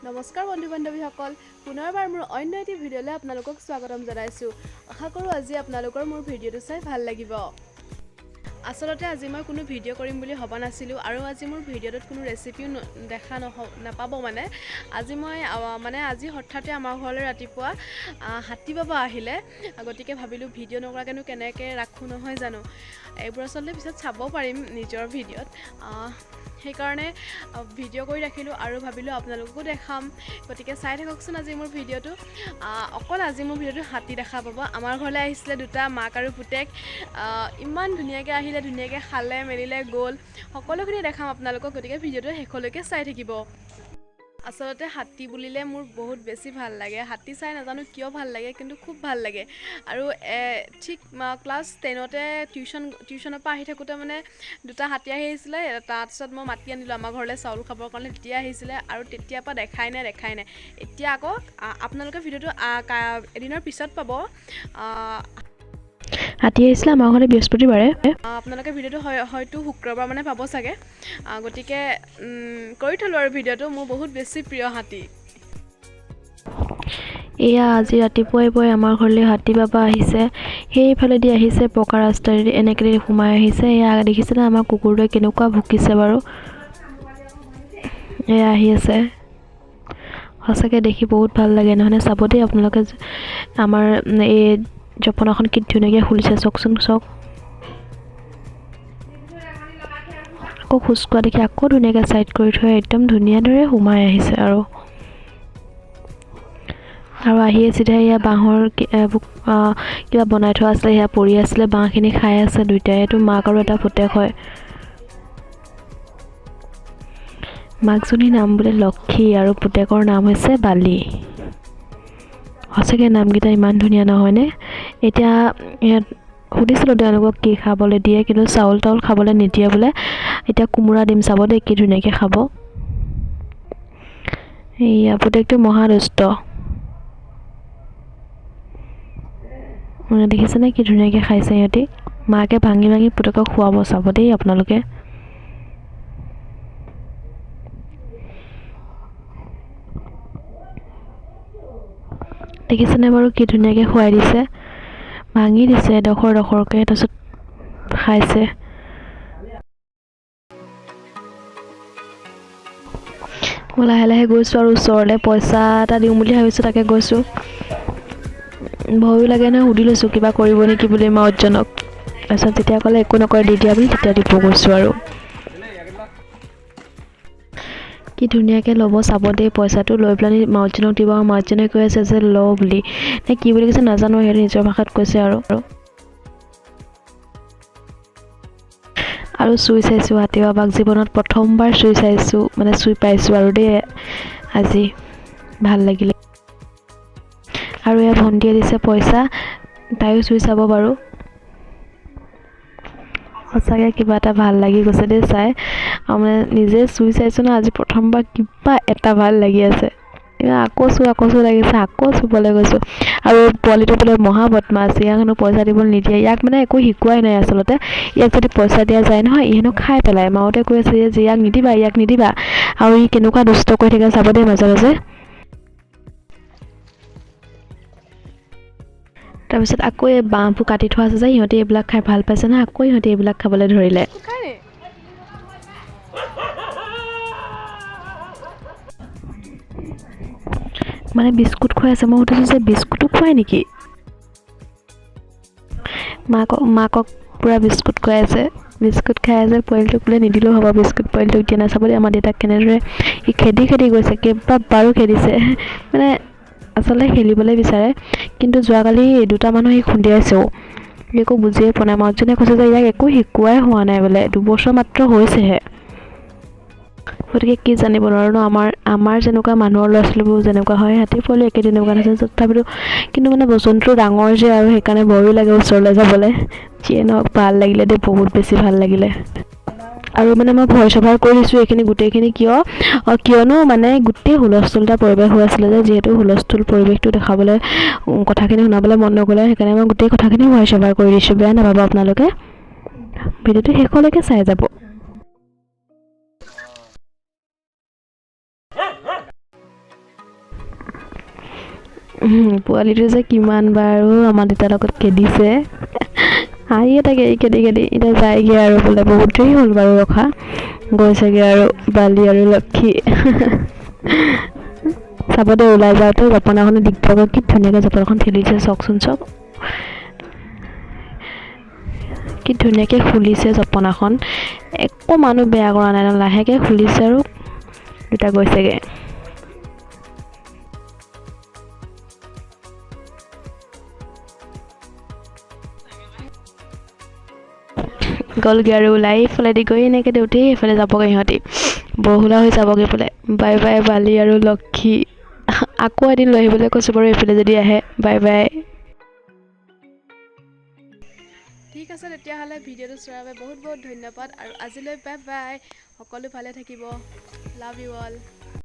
নমস্কাৰ বন্ধু বান্ধৱীসকল, পুনৰবাৰ মোৰ অন্য এটি ভিডিঅ'লৈ আপোনালোকক স্বাগতম জনাইছোঁ। আশা কৰোঁ আজি আপোনালোকৰ মোৰ ভিডিঅ'টো চাই ভাল লাগিব। আচলতে আজি মই কোনো ভিডিঅ' কৰিম বুলি ভবা নাছিলোঁ আৰু আজি মোৰ ভিডিঅ'টোত কোনো ৰেচিপিও দেখা নাপাব। আজি হঠাতে আমাৰ ঘৰলৈ ৰাতিপুৱা হাতী বাবা আহিলে, গতিকে ভাবিলোঁ ভিডিঅ' নকৰাকৈনো কেনেকৈ ৰাখোঁ নহয় জানো। এইবোৰ আচলতে পিছত চাব পাৰিম নিজৰ ভিডিঅ'ত, সেইকাৰণে ভিডিঅ' কৰি ৰাখিলোঁ আৰু ভাবিলোঁ আপোনালোককো দেখাম। গতিকে চাই থাককচোন আজি মোৰ ভিডিঅ'টো। অকল আজি মোৰ ভিডিঅ'টো হাতী দেখা পাব। আমাৰ ঘৰলৈ আহিছিলে দুটা, মাক আৰু পুতেক। ইমান ধুনীয়াকৈ আহিলে, ধুনীয়াকৈ খালে মেলিলে গ'ল, সকলোখিনি দেখাম আপোনালোকক। গতিকে ভিডিঅ'টো শেষলৈকে চাই থাকিব। আচলতে হাতী বুলিলে মোৰ বহুত বেছি ভাল লাগে। হাতী চাই নাজানো কিয় ভাল লাগে, কিন্তু খুব ভাল লাগে। আৰু ঠিক ক্লাছ 10তে টিউশ্যনৰ পৰা আহি থাকোঁতে দুটা হাতী আহিছিলে। তাৰপিছত মই মাতি আনিলোঁ আমাৰ ঘৰলৈ চাউল খাবৰ কাৰণে। তেতিয়া আহিছিলে আৰু তেতিয়াৰ পৰা দেখাই নাই। এতিয়া আকৌ আপোনালোকে ভিডিঅ'টো এদিনৰ পিছত পাব। হাতী আহিছিলে আমাৰ ঘৰলৈ বৃহস্পতিবাৰে। আপোনালোকে ভিডিঅ'টো হয়তো শুক্ৰবাৰ পাব চাগে। গতিকে কৰি থ'লোঁ আৰু ভিডিঅ'টো। মোৰ বহুত বেছি প্ৰিয় হাতী। এয়া আজি ৰাতিপুৱাই আমাৰ ঘৰলৈ হাতী বাবা আহিছে। সেইফালেদি আহিছে, পকা ৰাস্তাৰেদি এনেকৈ সোমাই আহিছে। এয়া দেখিছেনে আমাৰ কুকুৰটোৱে কেনেকুৱা ভুকিছে বাৰু। এয়া আহি আছে। সঁচাকৈ দেখি বহুত ভাল লাগে, নহয়নে? চাব দেই আপোনালোকে, আমাৰ এই জপনাখন কি ধুনীয়াকৈ খুলিছে, চাওক। আকৌ খোজকোৱা দেখি আকৌ ধুনীয়াকৈ ছাইড কৰি থৈ একদম ধুনীয়া দৰে সোমাই আহিছে আৰু আহিয়ে চিধা এয়া বাঁহৰ কিবা বনাই থোৱা আছিলে, সেয়া পৰি আছিলে। বাঁহখিনি খাই আছে দুইটাই। এইটো মাক আৰু এটা পুতেক হয়। মাকজনীৰ নাম বোলে লক্ষী আৰু পুতেকৰ নাম হৈছে বালি। সঁচাকৈ নামকেইটা ইমান ধুনীয়া নহয়নে? এতিয়া ইয়াত সুধিছিলোঁ তেওঁলোকক কি খাবলৈ দিয়ে, কিন্তু চাউল তাউল খাবলৈ নিদিয়ে বোলে। এতিয়া কোমোৰা দিম, চাব দেই কি ধুনীয়াকৈ খাব। এইয়া পুতেকটো মহা দুষ্ট। দেখিছেনে কি ধুনীয়াকৈ খাইছে সিহঁতি। মাকে ভাঙি পুতেকক খুৱাব, চাব দেই আপোনালোকে। দেখিছেনে বাৰু কি ধুনীয়াকৈ খুৱাই দিছে। ভাঙি দিছে ডখৰকৈ, তাৰপিছত খাইছে। মই লাহে লাহে গৈছোঁ আৰু ওচৰলৈ পইচা এটা দিওঁ বুলি ভাবিছোঁ, তাকে গৈছোঁ। ভয়ো লাগে নহয়, সুধি লৈছোঁ কিবা কৰিব নেকি বুলি মাউতজনক। তাৰপিছত যেতিয়া ক'লে একো নকৰে দি দিয়া বুলি, তেতিয়া দিব গৈছোঁ আৰু। কি ধুনীয়াকৈ ল'ব, চাব দেই। পইচাটো লৈ পেলাই মাউতজনক দিব, আৰু মাউতজনে কৈ আছে যে ল বুলি, নে কি বুলি কৈছে নাজানো, সিহঁতে নিজৰ ভাষাত কৈছে আৰু চুই চাইছোঁ হাতী বাবাক। জীৱনত প্ৰথমবাৰ চুই পাইছোঁ আৰু দেই আজি। ভাল লাগিলে। আৰু এয়া ভণ্টিয়ে দিছে পইচা, তাইও চুই চাব বাৰু। সঁচাকৈ কিবা এটা ভাল লাগি গৈছে দেই চাই। আৰু নিজে চুই চাইছোঁ ন, আজি প্ৰথমবাৰ কিবা এটা ভাল লাগি আছে। আকৌ চুই লাগিছে, আকৌ চুবলৈ গৈছোঁ। আৰু পোৱালিটো বোলে মহা বদমাছ, ইয়াক হেনো পইচা দিবলৈ নিদিয়ে। ইয়াক একো শিকোৱাই নাই আচলতে। ইয়াক যদি পইচা দিয়া যায় নহয়, ই হেনো খাই পেলাই। মাহঁতে কৈ আছে যে ইয়াক নিদিবা। আৰু ই কেনেকুৱা দুষ্ট কৰি থাকে চাব দেই মাজে মাজে। তাৰপিছত আকৌ এই বাঁহবোৰ কাটি থোৱা আছে যে, সিহঁতে এইবিলাক খাই ভাল পাইছে নহয়, আকৌ সিহঁতে এইবিলাক খাবলৈ ধৰিলে। বিস্কুট খুৱাই আছে। মই সুধিছোঁ যে বিস্কুটো খুৱাই নেকি? মাকক পূৰা বিস্কুট খুৱাই আছে। বিস্কুট খাই আছে। পোৱালিটোক বোলে নিদিলেও হ'ব বিস্কুট, পোৱালিটোক দিয়া নাই। চাব দেই আমাৰ দেউতাক কেনেদৰে ই খেদি গৈছে, কেইবাবাৰো খেদিছে। আচলতে খেলিবলৈ বিচাৰে, কিন্তু যোৱাকালি দুটা মানুহ সি খুন্দিয়াইছেও। একো বুজিয়ে পোৱা নাই। মাকজনীয়ে কৈছে যে ইয়াক একো শিকোৱাই হোৱা নাই বোলে, 2 বছৰ মাত্ৰ হৈছেহে। গতিকে কি জানিব নোৱাৰো ন, আমাৰ যেনেকুৱা মানুহৰ ল'ৰা ছোৱালীবোৰ যেনেকুৱা হয়, হাতী পোৱালি একে তেনেকুৱা নাছিল তথাপিতো। কিন্তু বচনটো ডাঙৰ যে, আৰু সেইকাৰণে ভয়ো লাগে ওচৰলৈ যাবলৈ। যিয়ে নহওক ভাল লাগিলে দেই, বহুত বেছি ভাল লাগিলে। আৰু মই ভইচ অভাৰ কৰি দিছোঁ এইখিনি গোটেইখিনি কিয়নো গোটেই হুলস্থুলতা পৰিৱেশ হৈ আছিলে যে, যিহেতু হুলস্থুল পৰিৱেশটো দেখাবলৈ, কথাখিনি শুনাবলৈ মন নগ'লে, সেইকাৰণে মই গোটেই কথাখিনি ভইচ অভাৰ কৰি দিছোঁ। বেয়া নাপাব আপোনালোকে। ভিডিঅ'টো শেষলৈকে চাই যাব। পোৱালিটো যে কিমান বাৰু আমাৰ দেউতাৰ লগত খেদিছে হাঁহিয়ে থাকে এই খেদি খেদি এতিয়া যায়গৈ আৰু বোলে বহুত দেৰি হ'ল বাৰু ৰখা গৈছেগৈ আৰু বালি আৰু লক্ষী চাবতে ওলাই যাওঁতে জপনাখনে দিগদাৰ কৰি কি ধুনীয়াকৈ জপনাখন ঠেলিছে চাওকচোন চাওক কি ধুনীয়াকৈ খুলিছে জপনাখন একো মানুহ বেয়া কৰা নাই লাহেকৈ খুলিছে আৰু দুটা গৈছেগৈ গ'লগৈ আৰু ওলাই এইফালেদি গৈ এনেকৈ দেউতেই এইফালে যাবগৈ সিহঁতি বৰহুলা হৈ যাবগৈ বোলে বাই বাই বালি আৰু লক্ষী আকৌ এদিন লৈ আহিবলৈ কৈছোঁ বাৰু এইফালে যদি আহে বাই বাই ঠিক আছে তেতিয়াহ'লে ভিডিঅ'টো চোৱাৰ বাবে বহুত বহুত ধন্যবাদ আৰু আজিলৈ বাই বাই সকলো ভালে থাকিব লাভ ইউ অল